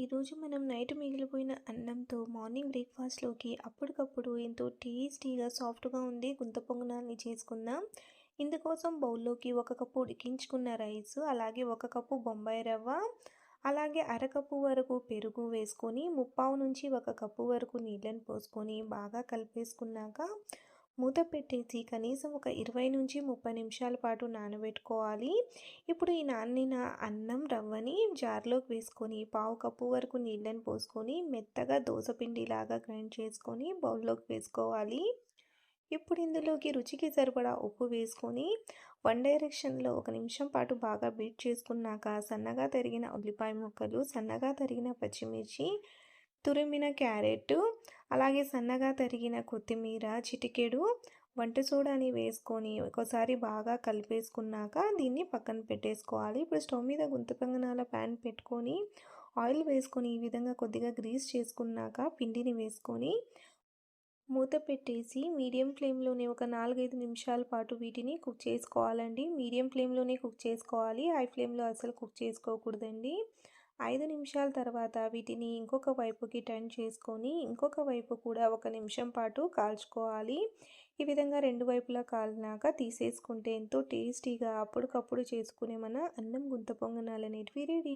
ఈరోజు మనం నైట్ మిగిలిపోయిన అన్నంతో మార్నింగ్ బ్రేక్ఫాస్ట్లోకి అప్పటికప్పుడు ఎంతో టేస్టీగా సాఫ్ట్గా ఉండే గుంత పొంగనాల్ని చేసుకుందాం. ఇందుకోసం బౌల్లోకి 1 కప్పు ఉడికించుకున్న రైస్, అలాగే 1 కప్పు బొంబాయి రవ్వ, అలాగే అరకప్పు వరకు పెరుగు వేసుకొని, ముప్పావు నుంచి 1 కప్పు వరకు నీళ్ళని పోసుకొని బాగా కలిపేసుకున్నాక మూత పెట్టేసి కనీసం ఒక 20-30 నిమిషాల పాటు నానబెట్టుకోవాలి. ఇప్పుడు ఈ నానిన అన్నం రవ్వని జార్లోకి వేసుకొని పావు కప్పు వరకు నీళ్ళని పోసుకొని మెత్తగా దోసపిండిలాగా గ్రైండ్ చేసుకొని బౌల్లోకి వేసుకోవాలి. ఇప్పుడు ఇందులోకి రుచికి సరిపడా ఉప్పు వేసుకొని వన్ డైరెక్షన్లో 1 నిమిషం పాటు బాగా బీట్ చేసుకున్నాక సన్నగా తరిగిన ఉల్లిపాయ ముక్కలు, సన్నగా తరిగిన పచ్చిమిర్చి, తురిమిన క్యారెట్, అలాగే సన్నగా తరిగిన కొత్తిమీర, చిటికెడు వంట సోడాని వేసుకొని ఒకసారి బాగా కలిపేసుకున్నాక దీన్ని పక్కన పెట్టేసుకోవాలి. ఇప్పుడు స్టవ్ మీద గుంత పొంగనాల ప్యాన్ పెట్టుకొని ఆయిల్ వేసుకొని ఈ విధంగా కొద్దిగా గ్రీస్ చేసుకున్నాక పిండిని వేసుకొని మూత పెట్టేసి మీడియం ఫ్లేమ్లోనే ఒక 4-5 నిమిషాల పాటు వీటిని కుక్ చేసుకోవాలండి. మీడియం ఫ్లేమ్లోనే కుక్ చేసుకోవాలి, హై ఫ్లేమ్లో అసలు కుక్ చేసుకోకూడదండి. 5 నిమిషాల తర్వాత వీటిని ఇంకొక వైపుకి టర్న్ చేసుకొని ఇంకొక వైపు కూడా 1 నిమిషం పాటు కాల్చుకోవాలి. ఈ విధంగా 2 వైపులా కాలినాక తీసేసుకుంటే ఎంతో టేస్టీగా అప్పటికప్పుడు చేసుకునే మన అన్నం గుంత పొంగనాలు అనేటివి రెడీ.